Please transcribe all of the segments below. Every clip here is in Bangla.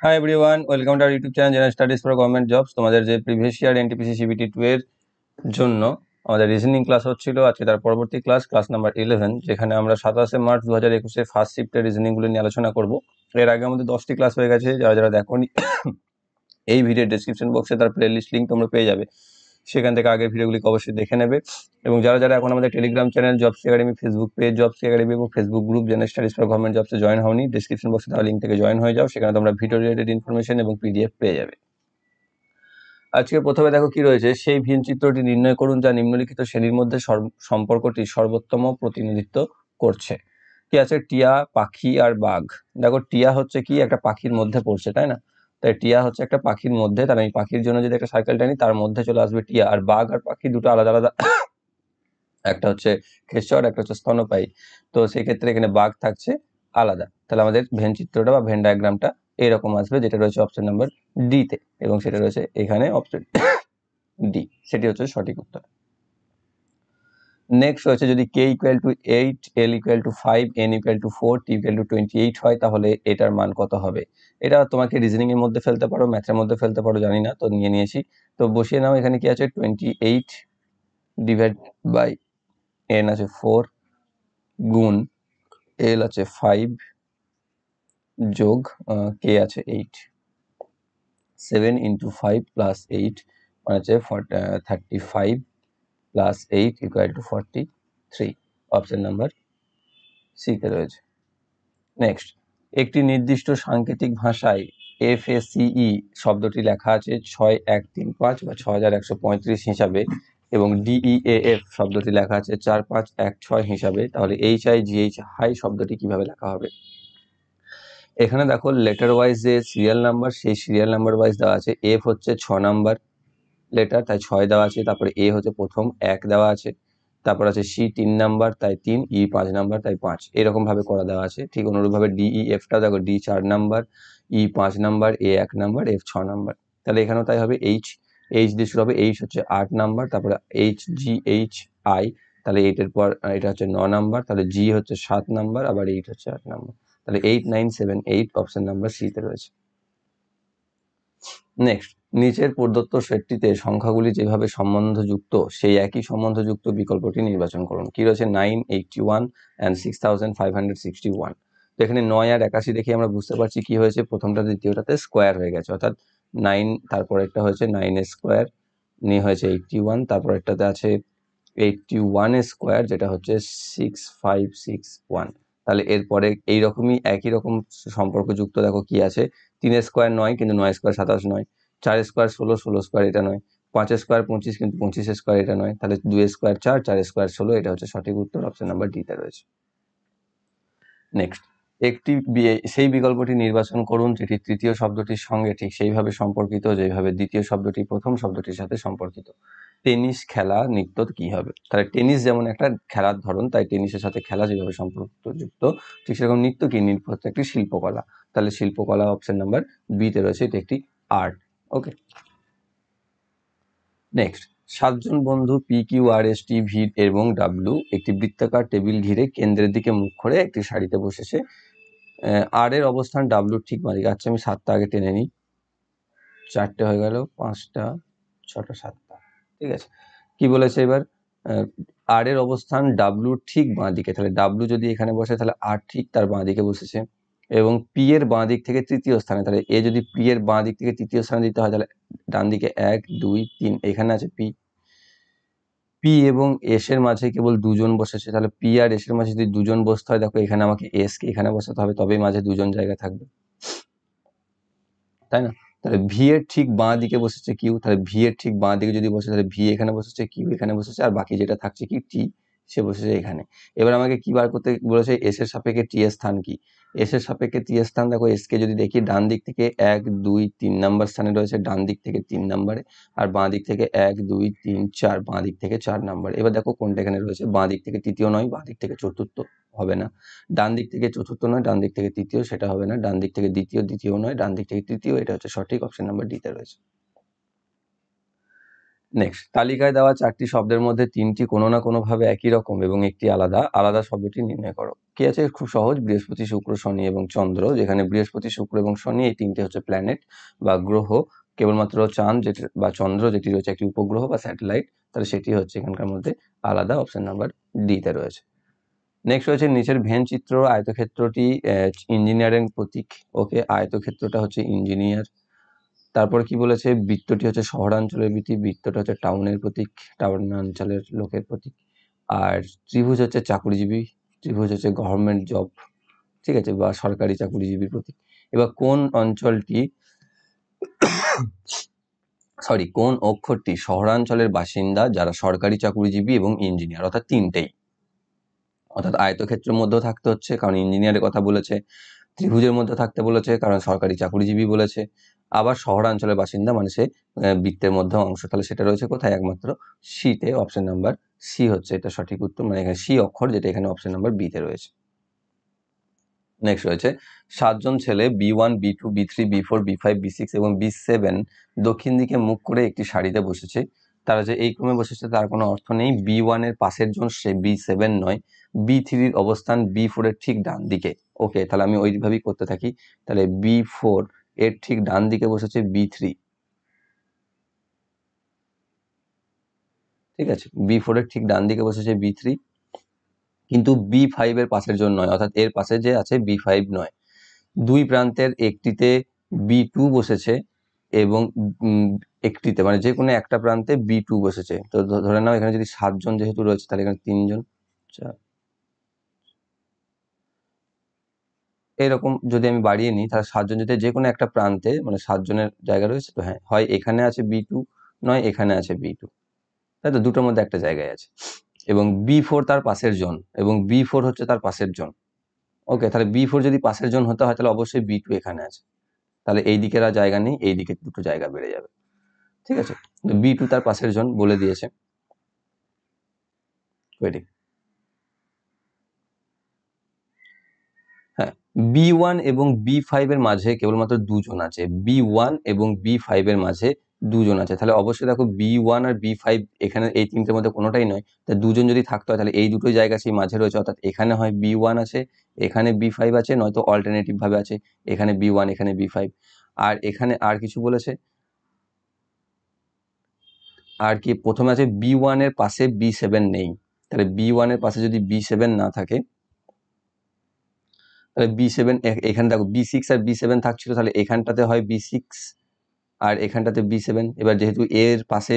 Hi everyone, welcome to our YouTube channel general studies for government jobs. তোমাদের যে প্রিভিয়াস ইয়ার এনটিপিসি সিবিটি 2 এর জন্য আমাদের রিজনিং ক্লাস হচ্ছিল, আজকে তার পরবর্তী ক্লাস নাম্বার 11, যেখানে আমরা 27শে মার্চ 2021 ফার্স্ট শিফটের রিজনিংগুলো নিয়ে আলোচনা করব। এর আগে আমাদের 10টি ক্লাস হয়ে গেছে, যারা যারা দেখোনি এই ভিডিওর ডেসক্রিপশন বক্সে তার প্লেলিস্ট লিঙ্ক তোমরা পেয়ে যাবে, সেখান থেকে আগের ভিডিওগুলিকে অবশ্যই দেখে নেবে। এবং যারা যারা এখন আমাদের Telegram channel jobs academy, Facebook page jobs academy এবং Facebook group general studies for government জবসে জয়েন হওনি, ডেসক্রিপশন বক্সে তার লিঙ্ক থেকে জয়েন হয়ে যাও, সেখানে তোমরা ভিডিও রিলেটেড ইনফরমেশন এবং পিডিএফ পেয়ে যাবে। আজকে প্রথমে দেখো কি রয়েছে, সেই ভিন চিত্রটি নির্ণয় করুন যা নিম্নলিখিত শ্রেণীর মধ্যে সম্পর্কটি সর্বোত্তম প্রতিনিধিত্ব করছে। কি আছে? টিয়া, পাখি আর বাঘ। দেখো টিয়া হচ্ছে কি একটা পাখির মধ্যে পড়ছে, তাই না? তাই টিয়া হচ্ছে একটা পাখির মধ্যে, তাহলে আমি পাখির জন্য যদি একটা সার্কেল টানি তার মধ্যে চলে আসবে টিয়া। আর বাঘ আর পাখি দুটো আলাদা আলাদা, একটা হচ্ছে খেচর, একটা হচ্ছে স্তন্যপায়ী। তো সেই ক্ষেত্রে এখানে বাঘ থাকছে আলাদা, তাহলে আমাদের ভেন চিত্রটা বা ভেন ডায়াগ্রামটা এরকম আসবে, যেটা রয়েছে অপশন নাম্বার ডি তে, এবং সেটা রয়েছে এখানে অপশন ডি, সেটি হচ্ছে সঠিক উত্তর। নেক্সট রয়েছে, যদি K equal to 8, L equal to 5, N equal to 4, T equal to 28 হয়, তাহলে এটার মান কত হবে? এটা তোমাকে রিজনিং এর মধ্যে ফেলতে পারো, ম্যাথের মধ্যে ফেলতে পারো, জানি না, তো নিয়ে নিয়েছি। তো বসিয়ে নাও, এখানে কি আছে? 28 ডিভাইড বাই এন আছে 4 গুণ এল আছে 5 যোগ কে আছে 8, 7 ইন্টু 5 প্লাস 8 মানে হচ্ছে 35 plus 8 equal to 43, option number C তে রয়েছে। নেক্সট, একটি নির্দিষ্ট সাংকেতিক ভাষায় FACE শব্দটি লেখা আছে 6135 বা 6135 হিসাবে, এবং DEAF শব্দটি লেখা আছে 4516 হিসাবে, তাহলে HIGH হাই শব্দটি কিভাবে লেখা হবে? এখানে দেখো লেটার ওয়াইজ যে সিরিয়াল নাম্বার, সেই সিরিয়াল নাম্বার ওয়াইজ দেওয়া আছে। এফ হচ্ছে 6 নাম্বার লেটার, তাই 6 দেওয়া আছে। তারপরে এ হচ্ছে প্রথম 1 দেওয়া আছে, তারপর আছে সি 3 নাম্বার, তাই 3, ই 5 নাম্বার, তাই 5, এরকম ভাবে করা দেওয়া আছে। ঠিক অনুরূপভাবে DEFটা দেখো, ডি 4 নাম্বার, ই 5 নাম্বার, এ 1 নাম্বার, এফ 6 নাম্বার, তাহলে এখানেও তাই হবে। এইচ দিয়ে শুরু হবে, এইচ হচ্ছে 8 নাম্বার, তারপরে HGHI, তাহলে 8 এর পর এটা হচ্ছে 9 নাম্বার, তাহলে জি হচ্ছে 7 নাম্বার, আবার 8 হচ্ছে 8 নাম্বার, তাহলে 8, 9, 7, 8 অপশন নাম্বার সি তে রয়েছে। নেক্সট, নিচের প্রদত্ত সেটটিতে সংখ্যাগুলি যেভাবে সম্বন্ধযুক্ত সেই একই সম্বন্ধযুক্ত বিকল্পটি নির্বাচন করুন। কি রয়েছে? 981 and 6561। তো এখানে 9 আর 81 দেখে আমরা বুঝতে পারছি কি হয়েছে, প্রথমটা দ্বিতীয়টাতে স্কোয়ার হয়ে গেছে, অর্থাৎ 9, তারপর একটা হয়েছে 9 এর স্কোয়ার, নিয়ে হয়েছে 81, তারপর একটাতে আছে 81 এর স্কোয়ার, যেটা হচ্ছে 6561। তাহলে এরপরে এইরকমই একই রকম সম্পর্কযুক্ত দেখো কি আছে, 3 স্কোয়ার 9 কিন্তু 9 স্কোয়ার 27 নয়, 4 স্কোয়ার 16, 16 স্কোয়ার এটা নয়, 5 স্কোয়ার 25 কিন্তু 25 স্কোয়ার এটা নয়, তাহলে 2 স্কোয়ার 4, 4 স্কোয়ার 16, এটা হচ্ছে সঠিক উত্তর, অপশন নাম্বার ডি তে রয়েছে। নেক্সট, একটি সেই বিকল্পটি নির্বাচন করুন যেটি তৃতীয় শব্দটির সঙ্গে ঠিক সেইভাবে সম্পর্কিত যেভাবে দ্বিতীয় শব্দটি প্রথম শব্দটির সাথে সম্পর্কিত। টেনিস খেলা নৃত্য কি হবে? তাহলে টেনিস যেমন একটা খেলার ধরন, তাই টেনিসের সাথে খেলা যেভাবে সম্পর্কযুক্ত, ঠিক সেরকম নৃত্য কি? নৃত্য হচ্ছে একটি শিল্পকলা, তাহলে শিল্পকলা অপশন নাম্বার বি তে রয়েছে, এটি একটি আর্ট। ওকে। নেক্সট, 7 জন বন্ধু PQRST V এবং W একটি বৃত্তাকার টেবিল ঘিরে কেন্দ্রের দিকে মুখ করে একটি সারিতে বসেছে। আর এর অবস্থান W ঠিক বাঁদিকে। আচ্ছা, আমি 7টা আগে টেনে নিই, 4টে হয়ে গেল, 5টা, 6টা, 7টা, ঠিক আছে। কি বলেছে এবার? আর এর অবস্থান W ঠিক বাঁদিকে, তাহলে W যদি এখানে বসে তাহলে আর ঠিক তার বাঁদিকে বসেছে, এবং পি এর বাঁ দিক থেকে তৃতীয় স্থানে, তাহলে এ যদি পি এর বাঁ দিক থেকে তৃতীয় স্থানে দিতে হয়, তাহলে ডান দিকে 1, 2, 3, এখানে আছে পি এবং এস এর মাঝে কেবল দুজন বসেছে, তাহলে পি আর এস এর মাঝে যদি দুজন বসতে হয়, দেখো এখানে আমাকে এস কে এখানে বসাতে হবে, তবেই মাঝে দুজন জায়গা থাকবে, তাই না? তাহলে ভি এর ঠিক বাঁ দিকে বসেছে কিউ, তাহলে ভি এর ঠিক বাঁ দিকে যদি বসে, তাহলে ভি এখানে বসেছে, কিউ এখানে বসেছে, আর বাকি যেটা থাকছে কি টি, সে বসেছে এখানে। এবার আমাকে কি বার করতে বলেছে? এস এর সাপেক্ষে টি এর স্থান কি? এস এর সাপেক্ষে টি এর স্থান, দেখো এস কে যদি দেখি, ডান দিক থেকে 1, 2, 3 নাম্বার স্থানে রয়েছে, ডান দিক থেকে 3 নাম্বারে, আর বাঁ দিক থেকে 1, 2, 3, 4, বাঁ দিক থেকে 4 নাম্বার। এবার দেখো কোনটা এখানে রয়েছে, বাঁ দিক থেকে তৃতীয় নয়, বাঁ দিক থেকে চতুর্থ হবে না, ডান দিক থেকে চতুর্থ নয়, ডান দিক থেকে তৃতীয়, সেটা হবে না, ডান দিক থেকে দ্বিতীয়, দ্বিতীয় নয়, ডান দিক থেকে তৃতীয়, এটা হচ্ছে সঠিক, অপশন নাম্বার ডি তে রয়েছে। নেক্সট, তালিকায় দেওয়া 4টি শব্দের মধ্যে 3টি কোনো না কোনোভাবে একই রকম এবং একটি আলাদা। আলাদা শব্দটি নির্ণয় করো। কি আছে? খুব সহজ, বৃহস্পতি, শুক্র, শনি এবং চন্দ্র। যেখানে বৃহস্পতি, শুক্র এবং শনি এই 3টে হচ্ছে প্ল্যানেট বা গ্রহ। কেবলমাত্র চাঁদ যেটি বা চন্দ্র যেটি রয়েছে একটি উপগ্রহ বা স্যাটেলাইট, তাহলে সেটি হচ্ছে এখানকার মধ্যে আলাদা। অপশন নাম্বার ডি তে রয়েছে। নেক্সট রয়েছে নিচের ভেন চিত্র, আয়তক্ষেত্রটি ইঞ্জিনিয়ারিং প্রতীক। ওকে, আয়তক্ষেত্রটা হচ্ছে ইঞ্জিনিয়ার। তারপর কি বলেছে? বৃত্তটি হচ্ছে শহরাঞ্চলের বৃত্তটা হচ্ছে টাউনের প্রতীক, টাউনাঞ্চলের লোকের প্রতীক। আর ত্রিভুজ হচ্ছে চাকুরিজীবী, ত্রিভুজ হচ্ছে গভর্নমেন্ট জব, ঠিক আছে, বা সরকারি চাকুরিজীবীর প্রতীক। এবার কোন অঞ্চলটি কোন অক্ষরটি শহরাঞ্চলের বাসিন্দা যারা সরকারি চাকুরিজীবী এবং ইঞ্জিনিয়ার, অর্থাৎ তিনটেই। অর্থাৎ আয়তক্ষেত্রের মধ্যেও থাকতে হচ্ছে কারণ ইঞ্জিনিয়ারের কথা বলেছে, ত্রিভুজের মধ্যে থাকতে বলেছে কারণ সরকারি চাকুরিজীবী বলেছে, আবার শহরাঞ্চলের বাসিন্দা মানে সে বৃত্তের মধ্যে অংশ। তাহলে সেটা রয়েছে কোথায়? একমাত্র সিতে। অপশন নাম্বার সি হচ্ছে এটা সঠিক উত্তর, মানে এখানে সি অক্ষর, যেটা এখানে অপশন নাম্বার বিতে রয়েছে। নেক্সট রয়েছে 7 জন ছেলে B1, B2, B3, B4, B5, B6 এবং B7 দক্ষিণ দিকে মুখ করে একটি সারিতে বসেছে। তারা যে এই ক্রমে বসেছে তার কোনো অর্থ নেই। B1 এর পাশের জন সে B7 নয়। B3 এর অবস্থান B4 এর ঠিক ডান দিকে। ওকে, তাহলে আমি ওইভাবেই করতে থাকি। তাহলে B4 এর ঠিক ডান দিকে বসেছে B3, ঠিক আছে, B4 এর ঠিক ডান দিকে বসেছে B3, কিন্তু B5 এর পাশের জন নয়, অর্থাৎ এর পাশে যে আছে B5 নয়। দুই প্রান্তের একটিতে B2 বসেছে এবং একটিতে মানে যে কোনো একটা প্রান্তে B2 বসেছে। তো ধরে নাও এখানে যদি 7 জন যেহেতু রয়েছে তাহলে এখানে 3 জন, এরকম যদি আমি বাড়িয়ে নিই তাহলে 7 জন যদি যে কোনো একটা প্রান্তে মানে 7 জনের জায়গা রয়েছে, তো হ্যাঁ, হয় এখানে আছে B2, নয় এখানে আছে B2, তাই তো দুটোর মধ্যে একটা জায়গায় আছে। এবং B4 তার পাশের জন এবং B4 হচ্ছে তার পাশের জন। ওকে, তাহলে B4 যদি পাশের জন হতে হয় তাহলে অবশ্যই B2 এখানে আছে। তাহলে এই দিকের আর জায়গা নেই, এই দিকে দুটো জায়গা বেড়ে যাবে, ঠিক আছে। B2 তার পাশের জন বলে দিয়েছে। ওয়েটিং, হ্যাঁ, B1 এবং B5 এর মাঝে কেবলমাত্র দুজন আছে। B1 এবং B5 এর মাঝে দুজন আছে, তাহলে অবশ্যই দেখো B1 আর B5 এখানে এই তিনটের মধ্যে কোনোটাই নয়। তা দুজন যদি থাকতে হয় তাহলে এই দুটো জায়গা সেই মাঝে রয়েছে, অর্থাৎ এখানে হয় B1 আছে, এখানে B5 আছে, নয়তো অল্টারনেটিভ ভাবে আছে এখানে B1 এখানে B5। আর এখানে আর কিছু বলেছে, আর কি প্রথমে আছে B1 এর পাশে B7 নেই। তাহলে B1 এর পাশে যদি B7 না থাকে তাহলে B7, এখানে দেখো B6 আর B7 থাকছিল, তাহলে এখানটাতে হয় B6 আর এখানটাতে B7। এবার যেহেতু এর পাশে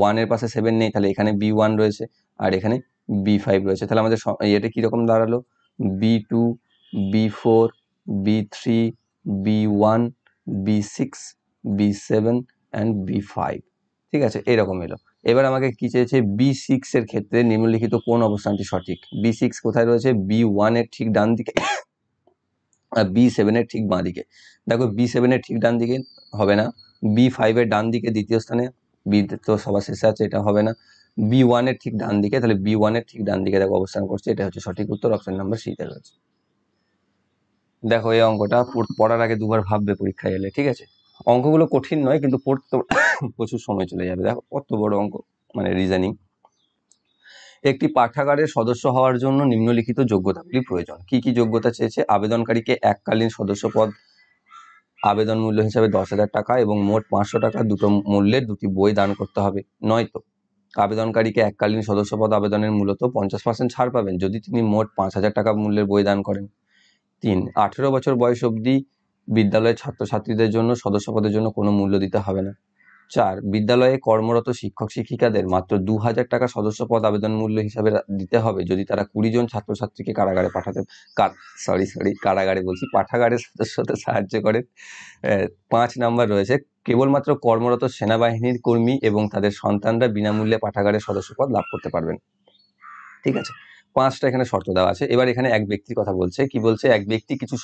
1 এর পাশে 7 নেই তাহলে এখানে B1 রয়েছে আর এখানে B5 রয়েছে। তাহলে আমাদের এটা কিরকম দাঁড়ালো? B2, B4, B3, B1, B6, B7 and B5, ঠিক আছে, এরকম এলো। এবার আমাকে কি চেয়েছে? B6 এর ক্ষেত্রে নিম্নলিখিত কোন অবস্থানটি সঠিক? B6 কোথায় রয়েছে? B1 এর ঠিক ডান দিকে আর B7 এর ঠিক বাঁ দিকে। দেখো B7 এর ঠিক ডান দিকে হবে না, B5 এর ডান দিকে দ্বিতীয় স্থানে, B তো সবার শেষে আছে, এটা হবে না। B1 এর ঠিক ডান দিকে, তাহলে B1 এর ঠিক ডান দিকে দেখো অবস্থান করছে, এটা হচ্ছে সঠিক উত্তর, অপশন নাম্বার সি তে রয়েছে। দেখো এই অঙ্কটা পড়ার আগে দুবার ভাববে পরীক্ষায় এলে, ঠিক আছে। অঙ্কগুলো কঠিন নয় কিন্তু পড়তে প্রচুর সময় চলে যাবে। দেখো কত বড় অঙ্ক, মানে রিজনিং। একটি পাঠাগারের সদস্য হওয়ার জন্য নিম্নলিখিত যোগ্যতাগুলি প্রয়োজন। কি কি যোগ্যতা চেয়েছে? আবেদনকারীকে এককালীন সদস্য পদ আবেদন মূল্য হিসাবে 10,000 টাকা এবং মোট 500 টাকা দুটো মূল্যের দুটি বই দান করতে হবে। নয়তো আবেদনকারীকে এককালীন সদস্যপদ আবেদনের মূলত 50% ছাড় পাবেন যদি তিনি মোট 5,000 টাকা মূল্যের বই দান করেন। 3, 18 বছর বয়স অবধি বিদ্যালয়ের ছাত্রছাত্রীদের জন্য সদস্যপদের জন্য কোনো মূল্য দিতে হবে না। 4, বিদ্যালয়ে কর্মরত শিক্ষক শিক্ষিকাদের মাত্র 2,000 টাকা সদস্যপদ আবেদন মূল্য হিসাবে দিতে হবে যদি তারা 20 জন ছাত্রছাত্রীকে কারাগারে কারাগারে বলছি পাঠাগারের সদস্য হতে সাহায্য করেন। 5 নাম্বার রয়েছে কেবলমাত্র কর্মরত সেনাবাহিনীর কর্মী এবং তাদের সন্তানরা বিনামূল্যে পাঠাগারের সদস্যপদ লাভ করতে পারবেন, ঠিক আছে। 5টা এখানে শর্ত দেওয়া আছে। এবার এখানে এক ব্যক্তির কথা বলছে, কি বলছে? এক ব্যক্তি কিছু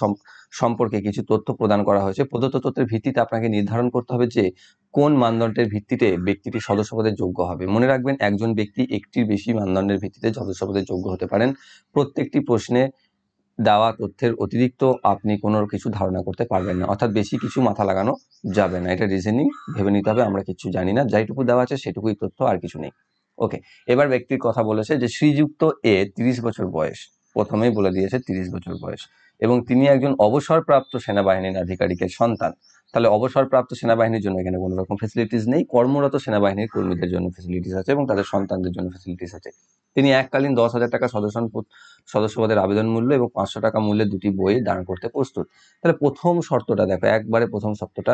সম্পর্কে কিছু তথ্য প্রদান করা হয়েছে। প্রদত্ত তথ্যের ভিত্তিতে আপনাকে নির্ধারণ করতে হবে যে কোন মানদণ্ডের ভিত্তিতে ব্যক্তিটি সদস্যপদের যোগ্য হবে। মনে রাখবেন একজন ব্যক্তি একটির বেশি মানদণ্ডের ভিত্তিতে সদস্যপদের যোগ্য হতে পারেন। প্রত্যেকটি প্রশ্নে দেওয়া তথ্যের অতিরিক্ত আপনি কোনো কিছু ধারণা করতে পারবেন না, অর্থাৎ বেশি কিছু মাথা লাগানো যাবে না। এটা রিজনিং ভেবে নিতে হবে আমরা কিছু জানি না, যাইটুকু দেওয়া আছে সেটুকুই তথ্য, আর কিছু নেই। ওকে, এবার ব্যক্তির কথা বলেছে যে শ্রীযুক্ত এ 30 বছর বয়স, প্রথমেই বলে দিয়েছে 30 বছর বয়স, এবং তিনি একজন অবসরপ্রাপ্ত সেনাবাহিনীর আধিকারিকের সন্তান। তাহলে অবসরপ্রাপ্ত সেনাবাহিনীর জন্য এখানে কোনো রকম ফেসিলিটিস নেই, কর্মরত সেনাবাহিনীর কর্মীদের জন্য ফেসিলিটিস আছে এবং তাদের সন্তানদের জন্য ফেসিলিটিস আছে। তিনি এককালীন 10,000 টাকা সদস্যপদের আবেদন মূল্য এবং 500 টাকা মূল্যের 2টি বই দান করতে প্রস্তুত। তাহলে প্রথম শর্তটা দেখো, একবারে প্রথম শর্তটা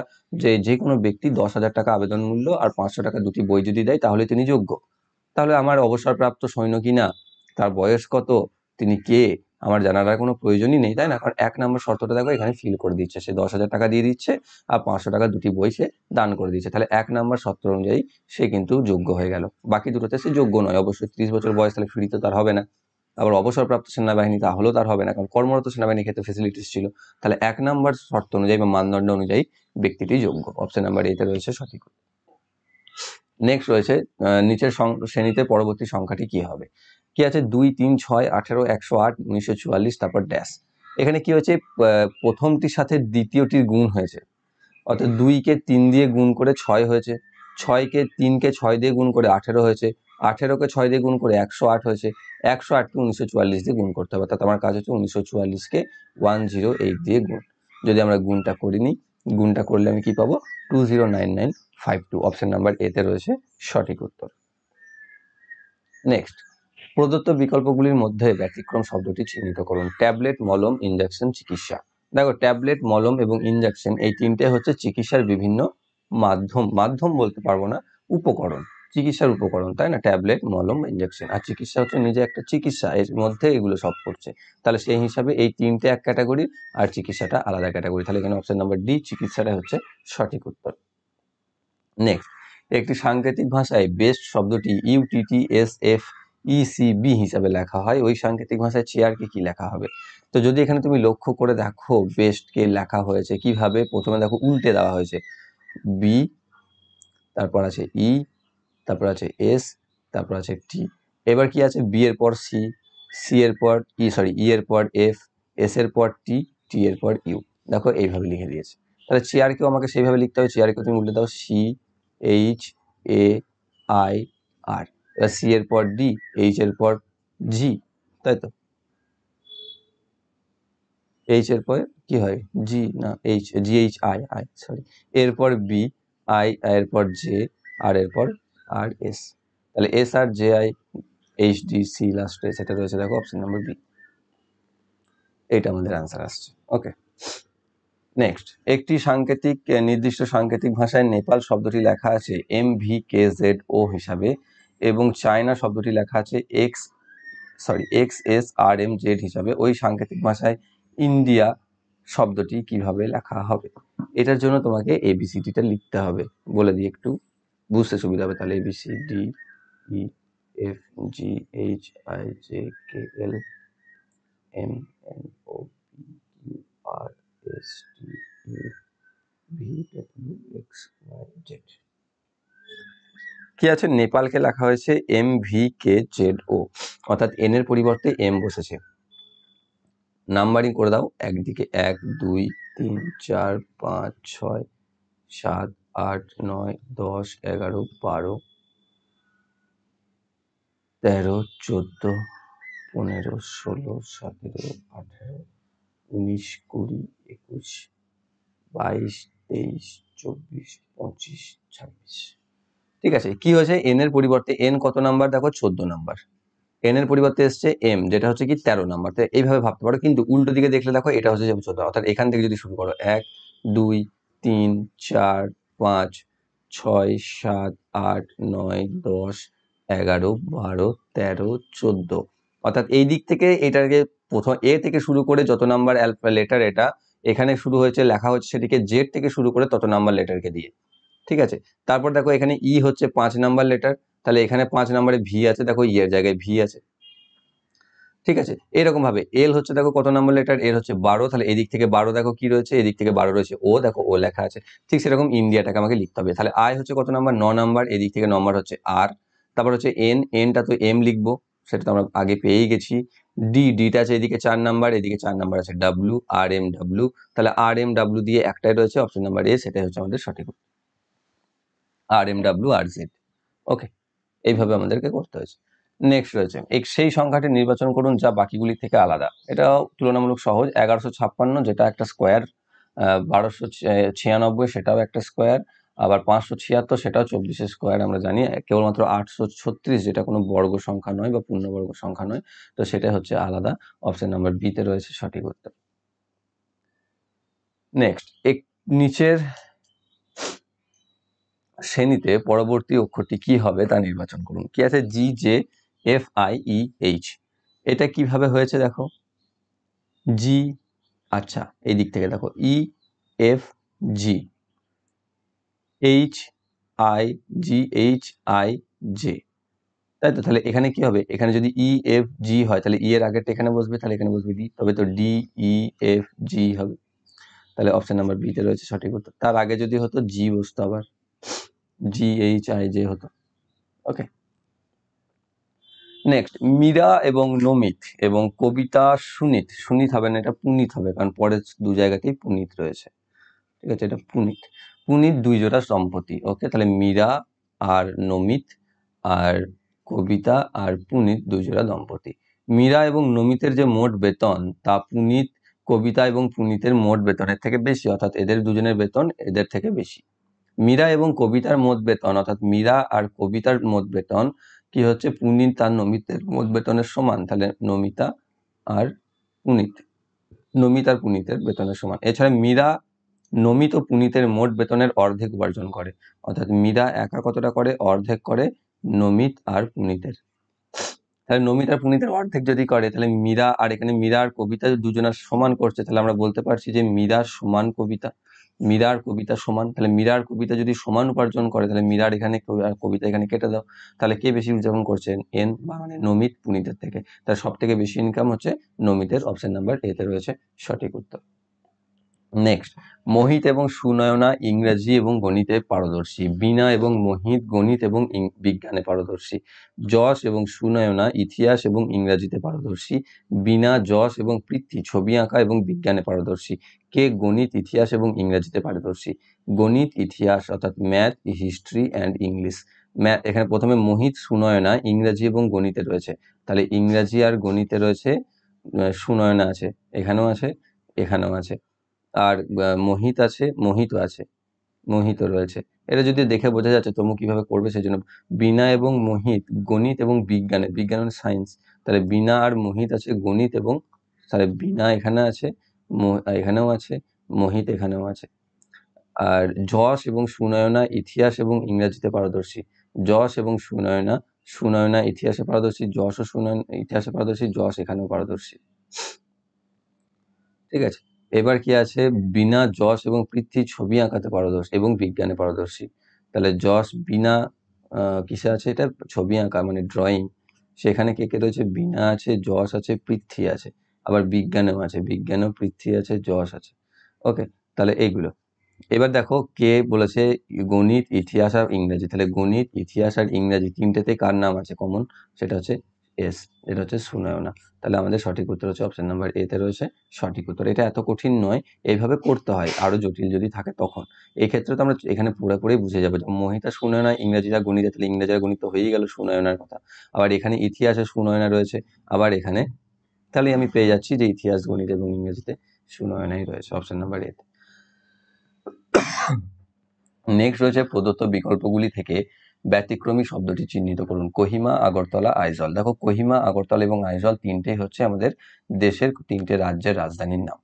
যে কোনো ব্যক্তি 10,000 টাকা আবেদন মূল্য আর 500 টাকা 2টি বই যদি দেয় তাহলে তিনি যোগ্য। তাহলে আমার অবসরপ্রাপ্ত সৈন্য কিনা, তার বয়স কত, তিনি কে, আমার জানার কোনো প্রয়োজনই নেই, তাই না? কারণ 1 নম্বর শর্তটা দেখো এখানে ফিল করে দিচ্ছে, সে 10,000 টাকা দিয়ে দিচ্ছে আর 500 টাকা 2টি বই সে দান করে দিচ্ছে। তাহলে 1 নম্বর শর্ত অনুযায়ী সে কিন্তু যোগ্য হয়ে গেল। বাকি দুটোতে সে যোগ্য নয়, অবশ্যই 30 বছর বয়স, তাহলে ফ্রি তো তার হবে না। আবার অবসরপ্রাপ্ত সেনাবাহিনী তাহলেও তার হবে না, কারণ কর্মরত সেনাবাহিনীর ক্ষেত্রে ফেসিলিটিস ছিল। তাহলে 1 নম্বর শর্ত অনুযায়ী বা মানদণ্ড অনুযায়ী ব্যক্তিটি যোগ্য। অপশন নাম্বার এতে রয়েছে সঠিক। নেক্সট রয়েছে নিচের শ্রেণীতে পরবর্তী সংখ্যাটি কি হবে। কি আছে, 2, 3, 6, 18, 108, 1944, তারপর ড্যাশ। এখানে কি হয়েছে, প্রথমটির সাথে দ্বিতীয়টির গুণ হয়েছে, অর্থাৎ 2কে 3 দিয়ে গুণ করে 6 হয়েছে, 6কে 3কে 6 দিয়ে গুণ করে 18 হয়েছে, 18কে 6 দিয়ে গুণ করে 108 হয়েছে, 108কে 1944 দিয়ে গুণ করতে হবে। অর্থাৎ আমার কাজ হচ্ছে 1944কে 108 দিয়ে গুণ। যদি আমরা গুণটা করিনি, গুণটা করলে আমি কি পাবো, 209952। অপশন নাম্বার এতে রয়েছে সঠিক উত্তর। নেক্সট, প্রদত্ত বিকল্পগুলির মধ্যে ব্যতিক্রম শব্দটি চিহ্নিত করুন। ট্যাবলেট, মলম, ইনজেকশন, চিকিৎসা। দেখো, ট্যাবলেট, মলম এবং ইনজেকশন এই তিনটে হচ্ছে চিকিৎসার বিভিন্ন মাধ্যম বলতে পারবো না, উপকরণ, চিকিৎসার উপকরণ, তাই না? ট্যাবলেট, মলম, ইনজেকশন। আর চিকিৎসা হচ্ছে নিজে একটা চিকিৎসা, এর মধ্যে এগুলো সব পড়ছে। তাহলে সেই হিসাবে এই তিনটে এক ক্যাটাগরি আর চিকিৎসাটা আলাদা ক্যাটাগরি। তাহলে এখানে অপশন নাম্বার ডি, চিকিৎসাটা হচ্ছে সঠিক উত্তর। নেক্সট, একটি সাংকেতিক ভাষায় বেস্ট শব্দটি UTTSFECB হিসাবে লেখা হয়, ওই সাংকেতিক ভাষায় চেয়ারকে কি লেখা হবে? তো যদি এখানে তুমি লক্ষ্য করে দেখো বেস্টকে লেখা হয়েছে কিভাবে, প্রথমে দেখো উল্টে দেওয়া হয়েছে, বি, তারপর আছে ই, তারপর আছে এস, তারপর আছে টি। এবার কি আছে, বি এর পর সি, সি এর পর ই এর পর এফ, এস এর পর টি, টি এর পর ইউ। দেখো এইভাবে লিখে দিয়েছে। তাহলে চেয়ারকেও আমাকে সেইভাবে লিখতে হবে, চেয়ারকে তুমি উল্টে দাও, CHAIR। এবার সি এর পর ডি, এইচ এর পর জি, তাই তো? এইচ এর পর কি হয়, জি না এইচ, GHI, সরি। এরপর বি, আই এর পর জে, আর এরপর আর এস। তাহলে SRJIHDC লাস্টে সেটা রয়েছে, দেখো অপশন নাম্বার বি। এইটা আমাদের আনসার আসছে। ওকে, নেক্সট, একটি নির্দিষ্ট সাংকেতিক ভাষায় নেপাল শব্দটি লেখা আছে MVKZO হিসাবে এবং চায়না শব্দটি লেখা আছে XSRMZ হিসাবে, ওই সাংকেতিক ভাষায় ইন্ডিয়া শব্দটি কিভাবে লেখা হবে? এটার জন্য তোমাকে ABCDটা লিখতে হবে, বলে দিই একটু, বুঝতে সুবিধা হবে। তাহলে ABCDEFGHIJKLMNOPQRSTUVWXYZ। কি আছে, নেপালকে লেখা হয়েছে MVKZO, অর্থাৎ এন এর পরিবর্তে এম বসেছে। নাম্বারিং করে দাও, একদিকে 1, 2, 3, 4, 5, 6, 7, 8, 9, 10, 11, 12, 13, 14, 15, 16, 17, 18, 19, 20, 21, 22, 23, 24, 25, 26। ঠিক আছে, কি হয়েছে, এন এর পরিবর্তে এন কত নাম্বার, দেখো 14 নাম্বার। এন এর পরিবর্তে এসছে এম, যেটা হচ্ছে কি 13 নাম্বার। তো এইভাবে ভাবতে পারো, কিন্তু উল্টো দিকে দেখলে দেখো এটা হচ্ছে 14। অর্থাৎ এখান থেকে যদি শুরু করো 1, 2, 3, 4, 5, 6, 7, 8, 9, 10, 11, 12, 13, 14, অর্থাৎ এই দিক থেকে এটাকে প্রথম এ থেকে শুরু করে যত নাম্বার লেটার এটা এখানে শুরু হয়েছে লেখা হচ্ছে, সেটিকে জেড থেকে শুরু করে তত নাম্বার লেটারকে দিয়ে। ঠিক আছে, তারপর দেখো এখানে ই হচ্ছে 5 নাম্বার লেটার, তাহলে এখানে 5 নাম্বারে ভি আছে, দেখো ই এর জায়গায় ভি আছে। ঠিক আছে, এরকম ভাবে এল হচ্ছে দেখো কত নাম্বার লেটার, এর হচ্ছে 12, তাহলে এদিক থেকে 12 দেখো কি রয়েছে, এদিক থেকে 12 রয়েছে, ও দেখো ও লেখা আছে। ঠিক সেরকম ইন্ডিয়াটাকে আমাকে লিখতে হবে। তাহলে আই হচ্ছে কত নাম্বার, 9 নাম্বার, এদিক থেকে নম্বর হচ্ছে আর, তারপর হচ্ছে এন, এনটা তো এম লিখবো, সেটা তো আমরা আগে পেয়েই গেছি। ডিটা আছে এদিকে 4 নাম্বার, এদিকে 4 নাম্বার আছে ডাব্লু, আর এম ডাব্লু, তাহলে আর এম ডাব্লু দিয়ে একটাই রয়েছে অপশন নাম্বার এ, সেটাই হচ্ছে আমাদের সঠিক আর এম ডাব্লু আর জেড। ওকে, এইভাবে আমাদেরকে করতে হয়েছে। নেক্সট রয়েছে সেই সংখ্যাটি নির্বাচন করুন যা বাকিগুলি থেকে আলাদা। এটাও তুলনামূলক সহজ। 1156 যেটা একটা স্কোয়ার, 1296 সেটাও একটা স্কোয়ার, আবার 576 সেটাও 24 স্কোয়ার আমরা জানি। কেবলমাত্র 836 যেটা কোনো বর্গ সংখ্যা নয় বা পূর্ণবর্গ সংখ্যা নয়, তো সেটা হচ্ছে আলাদা। অপশন নাম্বার বি তে রয়েছে সঠিক উত্তর। নেক্সট, নিচের শ্রেণীতে পরবর্তী অক্ষরটি কি হবে তা নির্বাচন করুন। কি আছে? G J F I E H. এটা কিভাবে হয়েছে দেখো। জি, আচ্ছা এই দিক থেকে দেখো, E F G, H I G, H I J, তাই তো? তাহলে এখানে কি হবে? এখানে যদি ই এফ জি হয় তাহলে ই এর আগেরটা এখানে বসবে, তাহলে এখানে বসবে ডি, তবে তো ডি ই এফ জি হবে। তাহলে অপশন নাম্বার বি তে রয়েছে সঠিক উত্তর। তার আগে যদি হতো জি বসতো, আবার জি এইচ আই জে হতো। ওকে, নেক্সট, মীরা এবং নমিত এবং কবিতা সুনীত, সুনীত হবে না, এটা পুনিত হবে, কারণ পরের দু জায়গাতেই পুনিত রয়েছে। ঠিক আছে, এটা পুনিত। পুনিত দুই জোড়া সম্পত্তি। ওকে, তাহলে মীরা আর নমিত আর কবিতা আর পুনিত দুই জোড়া দম্পতি। মীরা এবং নমিতের যে মোট বেতন তা পুনিত, কবিতা এবং পুনিতের মোট বেতনের থেকে বেশি, অর্থাৎ এদের দুজনের বেতন এদের থেকে বেশি। মীরা এবং কবিতার মোট বেতন, অর্থাৎ মীরা আর কবিতার মোট বেতন কি হচ্ছে? পুনিত আর নমিতের মোট বেতনের সমান, তাহলে নমিতা আর পুনিত, নমিত আর পুনিতের বেতনের সমান। এছাড়া মীরা নমিত ও পুনিতের মোট বেতনের অর্ধেক উপার্জন করে, অর্থাৎ মীরা একা কতটা করে? অর্ধেক করে নমিত আর পুনিতের। তাহলে নমিত আর পুনিতের অর্ধেক যদি করে, তাহলে মীরা আর এখানে মীরা আর কবিতা দুজনের সমান করছে, তাহলে আমরা বলতে পারছি যে মীরা সমান কবিতা, মীরা আর কবিতা সমান। তাহলে মীরা আর কবিতা যদি সমান উপার্জন করে, তাহলে মীরার এখানে আর কবিতা এখানে কেটে দাও, তাহলে কে বেশি উদযাপন করছেন? এন, বা মানে নমিত পুনিতের থেকে। তার সব থেকে বেশি ইনকাম হচ্ছে নমিতের। অপশন নাম্বার এ তে রয়েছে সঠিক উত্তর। নেক্সট, মোহিত এবং সুনয়না ইংরেজি এবং গণিতে পারদর্শী। বীণা এবং মোহিত গণিত এবং বিজ্ঞানে পারদর্শী। যশ এবং সুনয়না ইতিহাস এবং ইংরাজিতে পারদর্শী। বীণা, যশ এবং পৃথ্বী ছবি আঁকা এবং বিজ্ঞানে পারদর্শী। কে গণিত, ইতিহাস এবং ইংরাজিতে পারদর্শী? গণিত, ইতিহাস, অর্থাৎ ম্যাথ, হিস্ট্রি অ্যান্ড ইংলিশ। এখানে প্রথমে মোহিত, সুনয়না ইংরাজি এবং গণিতে রয়েছে, তাহলে ইংরাজি আর গণিতে রয়েছে সুনয়না আছে, এখানেও আছে, এখানেও আছে। আর মোহিত আছে, মোহিত আছে, মোহিত রয়েছে। এটা যদি দেখে বোঝা যাচ্ছে তমু কিভাবে করবে, সেই জন্য বীণা এবং মোহিত গণিত এবং বিজ্ঞানে, বিজ্ঞান মানে সায়েন্স, তাহলে বীণা আর মোহিত আছে গণিত এবং, তাহলে বীণা এখানে আছে, এখানেও আছে, মোহিত এখানেও আছে। আর যশ এবং সুনয়না ইতিহাস এবং ইংরাজিতে পারদর্শী। যশ এবং সুনয়না, সুনয়না ইতিহাসে পারদর্শী, যশ ও সুনয়না ইতিহাসে পারদর্শী, যশ এখানেও পারদর্শী। ঠিক আছে, এবার কি আছে? বীণা, যশ এবং পৃথ্বী ছবি আঁকাতে পারদর্শী এবং বিজ্ঞানে পারদর্শী। তাহলে যশ, বীণা কিসে আছে? এটা ছবি আঁকা মানে ড্রয়িং, সেখানে কে কে রয়েছে? বীণা আছে, যশ আছে, পৃথ্বী আছে। আবার বিজ্ঞানেও আছে, বিজ্ঞানেও পৃথ্বী আছে, যশ আছে। ওকে, তাহলে এইগুলো। এবার দেখো কে বলেছে গণিত, ইতিহাস আর ইংরেজি। তাহলে গণিত, ইতিহাস আর ইংরেজি তিনটেতে কার নাম আছে কমন? সেটা হচ্ছে এস, এটা হচ্ছে সুনয়না। তাহলে আমাদের সঠিক উত্তর হচ্ছে অপশন নাম্বার এ তে রয়েছে সঠিক উত্তর। এটা এত কঠিন নয়, এইভাবে করতে হয়, আরো জটিল যদি থাকে তখন। এই ক্ষেত্রে তো আমরা এখানে পুরোপুরি বুঝে যাবো যে মোহিতা সুনয়না ইংরেজিরা গণিত, তাহলে ইংরেজি আর গণিত তো হয়েই গেল সুনয়নার কথা। আবার এখানে ইতিহাসে সুনয়না রয়েছে, আবার এখানে, তাহলে আমি পেয়ে যাচ্ছি যে ইতিহাস, গণিত এবং ইংরেজিতে সুনয়নাই রয়েছে অপশন নাম্বার এ। নেক্সট রয়েছে প্রদত্ত বিকল্পগুলি থেকে ব্যতিক্রমী শব্দটি চিহ্নিত করুন। কোহিমা, আগরতলা, আইজল। দেখো কোহিমা, আগরতলা এবং আইজল তিনটেই হচ্ছে আমাদের দেশের তিনটে রাজ্যের রাজধানীর নাম।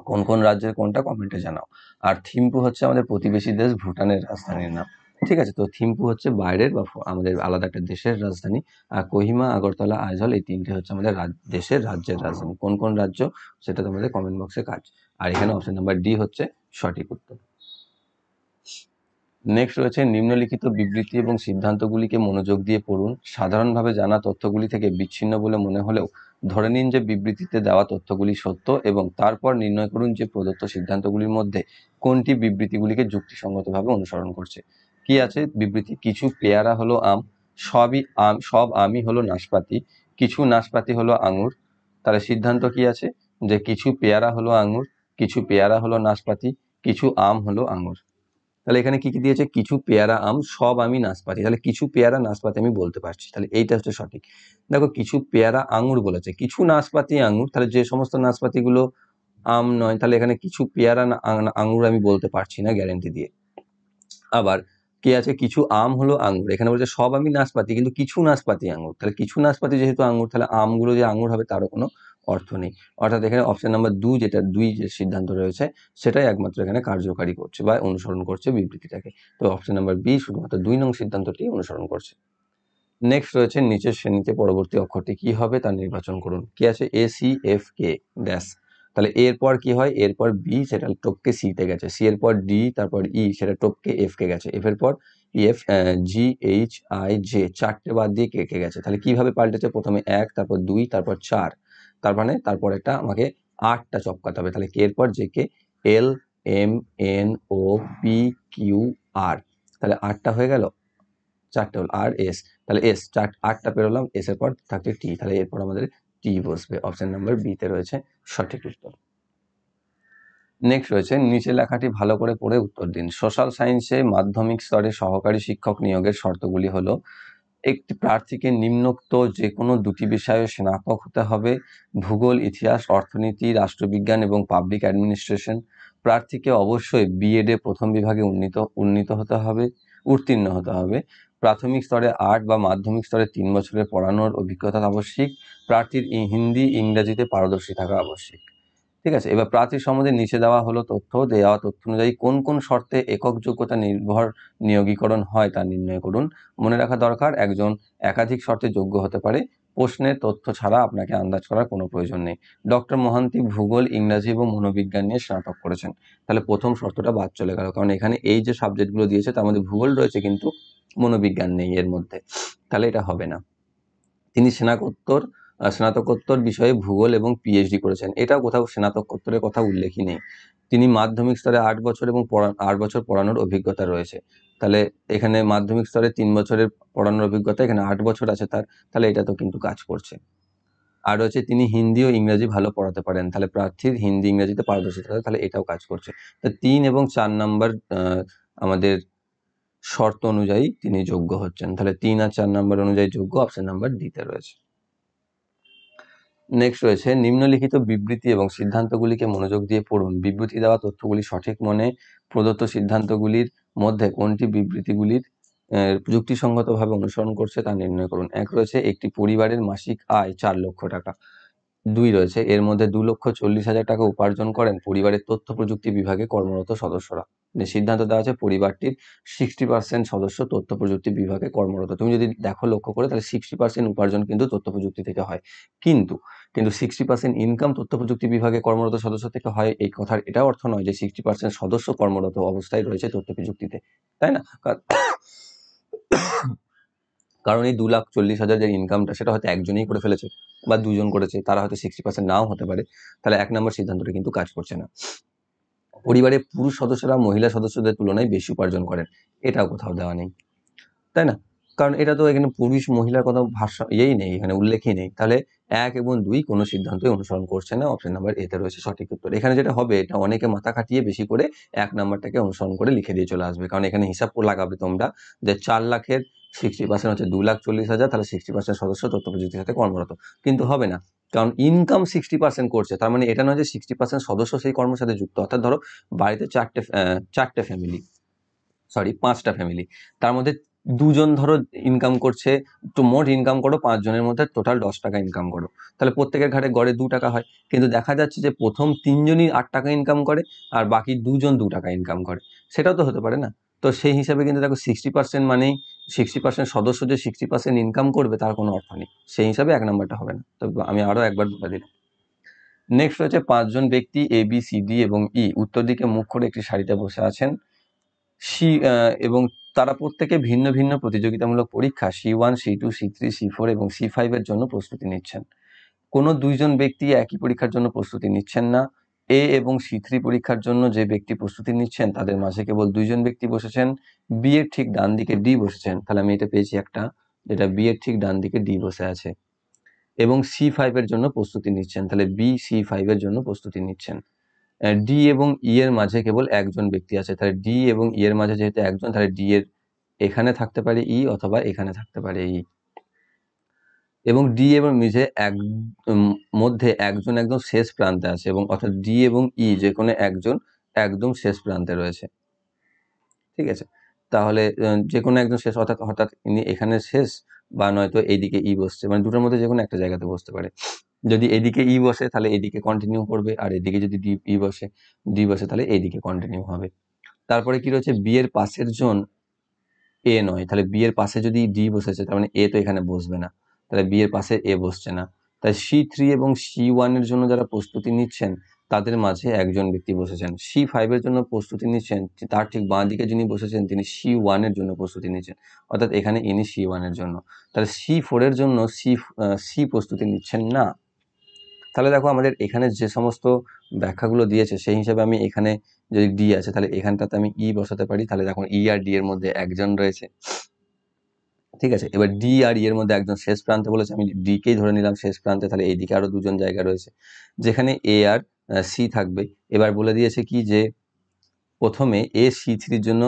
কোন কোন রাজ্যের কোনটা কমেন্টে জানাও। আর থিম্পু হচ্ছে আমাদের প্রতিবেশী দেশ ভুটানের রাজধানীর নাম। ঠিক আছে, তো থিম্পু হচ্ছে বাইরের বা আমাদের আলাদা একটা দেশের রাজধানী, আর কোহিমা, আগরতলা, আইজল এই তিনটে হচ্ছে আমাদের দেশের রাজ্যের রাজধানী। কোন কোন রাজ্য সেটা তোমাদের কমেন্ট বক্সে কাজ। আর এখানে অপশন নাম্বার ডি হচ্ছে সঠিক উত্তর। নেক্সট রয়েছে নিম্নলিখিত বিবৃতি এবং সিদ্ধান্তগুলিকে মনোযোগ দিয়ে পড়ুন। সাধারণভাবে জানা তথ্যগুলি থেকে বিচ্ছিন্ন বলে মনে হলেও ধরে নিন যে বিবৃতিতে দেওয়া তথ্যগুলি সত্য এবং তারপর নির্ণয় করুন যে প্রদত্ত সিদ্ধান্তগুলির মধ্যে কোনটি বিবৃতিগুলিকে যুক্তিসঙ্গতভাবে অনুসরণ করছে। কি আছে বিবৃতি? কিছু পেয়ারা হলো আম, সব আমই হলো নাশপাতি, কিছু নাশপাতি হলো আঙুর। তাহলে সিদ্ধান্ত কি আছে যে কিছু পেয়ারা হলো আঙুর, কিছু পেয়ারা হলো নাশপাতি, কিছু আম হলো আঙুর। তাহলে এখানে কি কি দিয়েছে, কিছু পেয়ারা আম, সব আমি নাশপাতি, তাহলে কিছু পেয়ারা নাশপাতি আমি বলতে পারছি, তাহলে এইটা হচ্ছে সঠিক। দেখো কিছু পেয়ারা আঙুর বলেছে, কিছু নাশপাতি আঙুর, তাহলে যে সমস্ত নাশপাতিগুলো আম নয়, তাহলে এখানে কিছু পেয়ারা আঙুর আমি বলতে পারছি না গ্যারেন্টি দিয়ে। আবার কি আছে, কিছু আম হলো আঙুর, এখানে বলছে সব আমি নাশপাতি কিন্তু কিছু নাশপাতি আঙুর, তাহলে কিছু নাশপাতি যেহেতু আঙুর, তাহলে আমগুলো যে আঙুর হবে তারও কোনো অর্থ নেই। অর্থাৎ এখানে অপশন নাম্বার 2 যেটা 2 যে সিদ্ধান্ত রয়েছে সেটাই একমাত্র এখানে কার্যকারী করছে বা অনুসরণ করছে বিবৃতিটাকে। তো অপশন নাম্বার বি শুধুমাত্র 2 নং সিদ্ধান্তটি অনুসরণ করছে। নেক্সট রয়েছে নিচের শ্রেণীতে পরবর্তী অক্ষরটি কি হবে তা নির্বাচন করুন। কি আছে, A C F K dash, তাহলে এরপর কি হয়, এরপর বি সেটা টপকে সি তে গেছে, সি এর পর ডি, তারপর ই সেটা টপকে এফ কে গেছে, এফ এর পর F, G H I J, চারটে বাদ দিয়ে কে কে গেছে। তাহলে কিভাবে পাল্টেছে, প্রথমে 1, তারপর 2, তারপর 4, তার মানে তারপর একটা আমাকে 8টা চপকাতে হবে। তাহলে কে এর পর J K, L M N O P Q R, তাহলে 8টা হয়ে গেল, 4টে হল আর এস, তাহলে এস 8টা পেরোলাম, এস এর পর থাকছে টি, তাহলে এরপর আমাদের টি বসবে। অপশন নাম্বার বি তে রয়েছে সঠিক উত্তর। নেক্সট রয়েছে নিচে লেখাটি ভালো করে পড়ে উত্তর দিন। সোশ্যাল সায়েন্সে মাধ্যমিক স্তরে সহকারী শিক্ষক নিয়োগের শর্তগুলি হলো, একটি প্রার্থীকে নিম্নোক্ত যে কোনো দুটি বিষয়ে স্নাতক হতে হবে, ভূগোল, ইতিহাস, অর্থনীতি, রাষ্ট্রবিজ্ঞান এবং পাবলিক অ্যাডমিনিস্ট্রেশন। প্রার্থীকে অবশ্যই বিএডে প্রথম বিভাগে উত্তীর্ণ হতে হবে। প্রাথমিক স্তরে 8 বা মাধ্যমিক স্তরে 3 বছরের পড়ানোর অভিজ্ঞতা আবশ্যিক। প্রার্থীর হিন্দি ইংরেজিতে পারদর্শী থাকা আবশ্যিক। ঠিক আছে, এবার প্রার্থী সম্বন্ধে নিচে দেওয়া হলো দেওয়া তথ্য অনুযায়ী কোন কোন শর্তে একক যোগ্যতা নির্ভর নিয়োগীকরণ হয় তা নির্ণয় করুন। মনে রাখা দরকার, একজন একাধিক শর্তে যোগ্য হতে পারে, প্রশ্নের তথ্য ছাড়া আপনাকে আন্দাজ করার কোনো প্রয়োজন নেই। ডক্টর মহান্তি ভূগোল, ইংরাজি এবং মনোবিজ্ঞান নিয়ে স্নাতক করেছেন, তাহলে প্রথম শর্তটা বাদ চলে গেল, কারণ এখানে এই যে সাবজেক্টগুলো দিয়েছে তার মধ্যে ভূগোল রয়েছে কিন্তু মনোবিজ্ঞান নেই এর মধ্যে, তাহলে এটা হবে না। তিনি স্নাতকোত্তর বিষয়ে ভূগোল এবং পিএইচডি করেছেন, এটাও কোথাও স্নাতকোত্তরের কথা উল্লেখই নেই। তিনি মাধ্যমিক স্তরে 8 বছর এবং 8 বছর পড়ানোর অভিজ্ঞতা রয়েছে, তাহলে এখানে মাধ্যমিক স্তরে 3 বছরের পড়ানোর অভিজ্ঞতা, এখানে 8 বছর আছে তার, তাহলে এটা তো কিন্তু কাজ করছে। আর রয়েছে তিনি হিন্দি ও ইংরেজি ভালো পড়াতে পারেন, তাহলে প্রার্থীর হিন্দি ইংরেজিতে পারদর্শিতা আছে, তাহলে এটাও কাজ করছে। তো 3 এবং 4 নাম্বার আমাদের শর্ত অনুযায়ী তিনি যোগ্য হচ্ছেন, তাহলে 3 আর 4 নাম্বার অনুযায়ী যোগ্য, অপশন নাম্বার ডি তে রয়েছে। নেক্সট রয়েছে নিম্নলিখিত বিবৃতি এবং সিদ্ধান্তগুলিকে মনোযোগ দিয়ে পড়ুন। বিবৃতি দেওয়া তথ্যগুলি সঠিক মনে প্রদত্ত সিদ্ধান্তগুলির মধ্যে কোনটি বিবৃতিগুলির যুক্তিসঙ্গতভাবে অনুসরণ করছে তা নির্ণয় করুন। 1 রয়েছে একটি পরিবারের মাসিক আয় 4 লক্ষ টাকা। 2 রয়েছে এর মধ্যে 2,40,000 টাকা উপার্জন করেন পরিবারের তথ্য প্রযুক্তি বিভাগে কর্মরত সদস্যরা। সিদ্ধান্ত দেওয়া আছে পরিবারটির 60% সদস্য তথ্য প্রযুক্তি বিভাগে কর্মরত। তুমি যদি দেখো লক্ষ্য করে, তাহলে 60% উপার্জন কিন্তু তথ্য প্রযুক্তি থেকে হয়, কিন্তু 60% ইনকাম তথ্য প্রযুক্তি বিভাগে কর্মরত সদস্য থেকে হয়, এই কথার এটা অর্থ নয় যে 60% সদস্য কর্মরত অবস্থায় রয়েছে তথ্য প্রযুক্তিতে, তাই না? কারণ এই 2,40,000 যে ইনকামটা সেটা হয়তো একজনই করে ফেলেছে বা 2 জন করেছে, তারা হয়তো 60% নাও হতে পারে, তাহলে 1 নম্বর সিদ্ধান্তটা কিন্তু কাজ করছে না। পরিবারের পুরুষ সদস্যরা মহিলা সদস্যদের তুলনায় বেশি উপার্জন করেন, এটাও কোথাও দেওয়া নেই, তাই না? কারণ এটা তো এখানে পুরুষ মহিলার কথা ইয়েই নেই, এখানে উল্লেখই নেই, তাহলে 1 এবং 2 কোনো সিদ্ধান্তই অনুসরণ করছে না, অপশন নাম্বার এ তে রয়েছে সঠিক উত্তর। এখানে যেটা হবে, এটা অনেকে মাথা খাটিয়ে বেশি করে 1 নাম্বারটাকে অনুসরণ করে লিখে দিয়ে চলে আসবে, কারণ এখানে হিসাব লাগাবে তোমরা যে 4 লাখের 60% হচ্ছে 2,40,000, তাহলে 60% সদস্য তথ্য প্রযুক্তির সাথে কর্মরত, কিন্তু হবে না, কারণ ইনকাম 60% করছে, তার মানে এটা নয় যে 60% সদস্য সেই কর্মের সাথে যুক্ত। অর্থাৎ ধরো বাড়িতে 4টে ফ্যামিলি, সরি 5টা ফ্যামিলি, তার মধ্যে 2 জন ধরো ইনকাম করছে, তো মোট ইনকাম করো 5 জনের মধ্যে টোটাল 10 টাকা ইনকাম করো, তাহলে প্রত্যেকের ঘাড়ে গড়ে 2 টাকা হয়, কিন্তু দেখা যাচ্ছে যে প্রথম 3 জনই 8 টাকা ইনকাম করে আর বাকি 2 জন 2 টাকা ইনকাম করে, সেটাও তো হতে পারে না? তো সেই হিসাবে কিন্তু দেখো 60% মানেই 60% সদস্য যে 60% ইনকাম করবে তার কোনো অর্থ নেই, সেই হিসাবে 1 নাম্বারটা হবে না। তো আমি আরো একবার বলে দিলাম। নেক্সট রয়েছে 5 জন ব্যক্তি এ বি সি ডি এবং ই উত্তর দিকে মুখ করে একটি সারিতে বসে আছেন, এবং তারা প্রত্যেকে ভিন্ন ভিন্ন প্রতিযোগিতামূলক পরীক্ষা C1, C2, C3, C4 এবং C5 এর জন্য প্রস্তুতি নিচ্ছেন। কোনো 2 জন ব্যক্তি একই পরীক্ষার জন্য প্রস্তুতি নিচ্ছেন না। A এবং C3 পরীক্ষার জন্য যে ব্যক্তি প্রস্তুতি নিচ্ছেন তাদের মাঝে কেবল 2 জন ব্যক্তি বসেছেন, B এর ঠিক ডান দিকে D বসেছেন, তাহলে আমি এটা পেয়েছি একটা যেটা বি এর ঠিক ডান দিকে ডি বসে আছে, এবং C5 এর জন্য প্রস্তুতি নিচ্ছেন। তাহলে বি C5 এর জন্য প্রস্তুতি নিচ্ছেন। ডি এবং ই এর মাঝে কেবল একজন ব্যক্তি আছে, তাহলে ডি এবং ই এর মাঝে যেহেতু একজন, তাহলে ডি এর এখানে থাকতে পারে ই অথবা এখানে থাকতে পারে ই, এবং ডি এবং মধ্যে একজন একদম শেষ প্রান্তে আছে, এবং অর্থাৎ ডি এবং ই যে কোনো একজন একদম শেষ প্রান্তে রয়েছে। ঠিক আছে, তাহলে যে কোনো একজন শেষ, অর্থাৎ হঠাৎ ইনি এখানে শেষ, বা নয়তো এইদিকে ই বসছে, মানে দুটোর মধ্যে যে কোনো একটা জায়গাতে বসতে পারে। যদি এদিকে ই বসে তাহলে এদিকে কন্টিনিউ করবে, আর এদিকে যদি ডি বসে তাহলে এইদিকে কন্টিনিউ হবে। তারপরে কি রয়েছে, বি এর পাশের জন এ নয়, তাহলে বি এর পাশে যদি ডি বসেছে তার মানে এ তো এখানে বসবে না, তাহলে বি এর পাশে এ বসছে না। তাই C3 এবং C1 এর জন্য যারা প্রস্তুতি নিচ্ছেন তাদের মাঝে একজন ব্যক্তি বসেছেন। C5 এর জন্য প্রস্তুতি নিচ্ছেন, তার ঠিক বাঁ দিকে যিনি বসেছেন তিনি C1 এর জন্য প্রস্তুতি নিচ্ছেন, অর্থাৎ এখানে ইনি C1 এর জন্য। তাহলে C4 এর জন্য সি প্রস্তুতি নিচ্ছেন না। তাহলে দেখো আমাদের এখানে যে সমস্ত ব্যাখ্যাগুলো দিয়েছে সেই হিসাবে আমি এখানে যদি ডি আছে তাহলে এখানটাতে আমি ই বসাতে পারি, তাহলে দেখো ই আর ডি এর মধ্যে একজন রয়েছে। ঠিক আছে, এবার ডি আর ই এর মধ্যে একজন শেষ প্রান্তে বলেছে, আমি ডি কেই ধরে নিলাম শেষ প্রান্তে, তাহলে এইদিকে আরো দুজন জায়গা রয়েছে যেখানে এ আর সি থাকবে। এবার বলে দিয়েছে কি যে প্রথমে C3 এর জন্য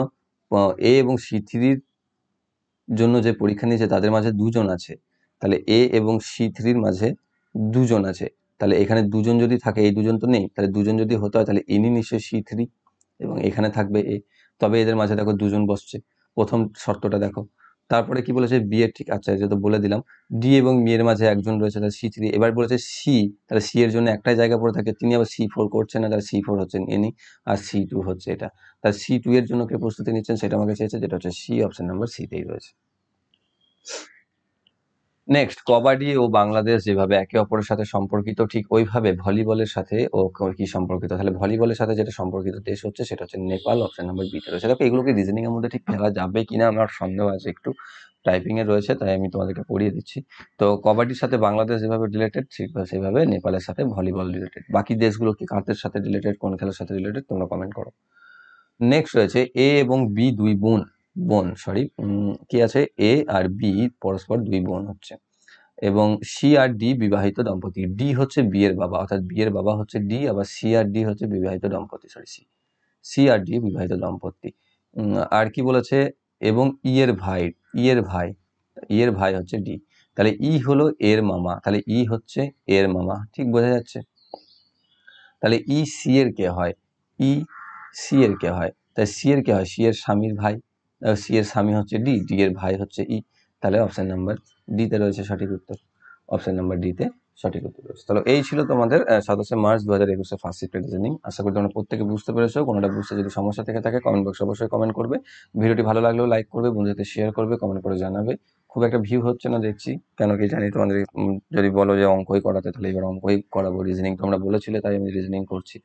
এ এবং C3 জন্য যে পরীক্ষা নিয়েছে তাদের মাঝে দুজন আছে, তাহলে এ এবং C3 এর মাঝে দুজন আছে, তাহলে এখানে দুজন যদি থাকে, এই দুজন তো নেই, তাহলে দুজন যদি হতে হয় তাহলে ইনি নিশ্চয়ই C3 এবং এখানে থাকবে এ, তবে এদের মাঝে দেখো দুজন বসছে, প্রথম শর্তটা দেখো। তারপরে কি বলেছে, বি এর ঠিক, আচ্ছা এটা তো বলে দিলাম, ডি এবং বি এর মাঝে একজন রয়েছে তাহলে C3, এবার বলেছে সি, তাহলে সি এর জন্য একটাই জায়গা পড়ে থাকে, তিনি আবার C4 করছেন না, তাহলে C4 হচ্ছেন ইনি, আর C2 হচ্ছে এটা, তাহলে C2 এর জন্য কে প্রস্তুতি নিচ্ছেন সেটা আমাকে চেয়েছে, যেটা হচ্ছে সি, অপশন নাম্বার সিতেই রয়েছে। নেক্সট, কবাডি ও বাংলাদেশ যেভাবে একে অপরের সাথে সম্পর্কিত ঠিক ওইভাবে ভলিবলের সাথে ও কি সম্পর্কিত, তাহলে ভলিবলের সাথে যেটা সম্পর্কিত দেশ হচ্ছে সেটা হচ্ছে নেপাল, অপশন নাম্বার বিতে রয়েছে। দেখো এগুলোকে রিজনিং এর মধ্যে ঠিক ফেলা যাবে কিনা আমার সন্দেহ আছে একটু, টাইপিং এ রয়েছে তাই আমি তোমাদেরকে পড়িয়ে দিচ্ছি। তো কবাডির সাথে বাংলাদেশ যেভাবে রিলেটেড সেভাবে নেপালের সাথে ভলিবল রিলেটেড, বাকি দেশগুলো কি কাদের সাথে রিলেটেড, কোন খেলার সাথে রিলেটেড তোমরা কমেন্ট করো। নেক্সট রয়েছে এ এবং বি দুই কি আছে, এ আর বি পরস্পর দুই বোন হচ্ছে, এবং সি আর ডি বিবাহিত দম্পতি। ডি হচ্ছে বি এর বাবা, অর্থাৎ বি এর বাবা হচ্ছে ডি, আবার সি আর ডি হচ্ছে বিবাহিত দম্পতি, সি আর ডি বিবাহিত দম্পতি। আর কি বলেছে, এবং ই এর ভাই হচ্ছে ডি, তাহলে ই হলো এর মামা, তাহলে ই হচ্ছে এর মামা, ঠিক বোঝা যাচ্ছে। তাহলে ই সি এর কে হয়, ই সি এর কে হয়, তাই সি এর কে হয় সি এর স্বামীর ভাই, সি এর স্বামী হচ্ছে ডি, ডি এর ভাই হচ্ছে ই, তাহলে অপশন নাম্বার ডি তে রয়েছে সঠিক উত্তর, অপশন নাম্বার ডি তে সঠিক উত্তর রয়েছে। তাহলে এই ছিল তোমাদের 27 মার্চ 2021 ফার্স্ট শিফট রিজনিং। আশা করি তোমরা প্রত্যেকে বুঝতে পেরেছো, কোনোটা বুঝতে যদি সমস্যা থেকে থাকে কমেন্ট বক্সে অবশ্যই কমেন্ট করবে, ভিডিওটি ভালো লাগলেও লাইক করবে, বন্ধুদের শেয়ার করবে, কমেন্ট করে জানাবে। খুব একটা ভিউ হচ্ছে না দেখছি, কেন কি জানি, তোমাদের যদি বলো যে অঙ্কই করাতে তাহলে এবার অঙ্কই করাবো, রিজনিং তোমরা বলেছিলে তাই আমি রিজনিং করছি,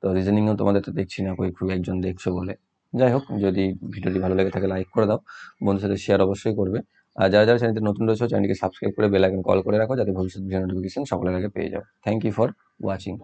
তো রিজনিংও তোমাদের তো দেখছি না খুব একজন দেখছো বলে। যাই হোক, যদি ভিডিওটি ভালো লেগে থাকে লাইক করে দাও, বন্ধুদের সাথে শেয়ার অবশ্যই করবে, আর যারা যারা চ্যানেলটি নতুন রয়েছে চ্যানেলটিকে সাবস্ক্রাইব করে বেল আইকন কল করে রাখো যাতে ভবিষ্যৎ ভিডিও নোটিফিকেশন সকলের আগে পেয়ে যাও। Thank you for watching.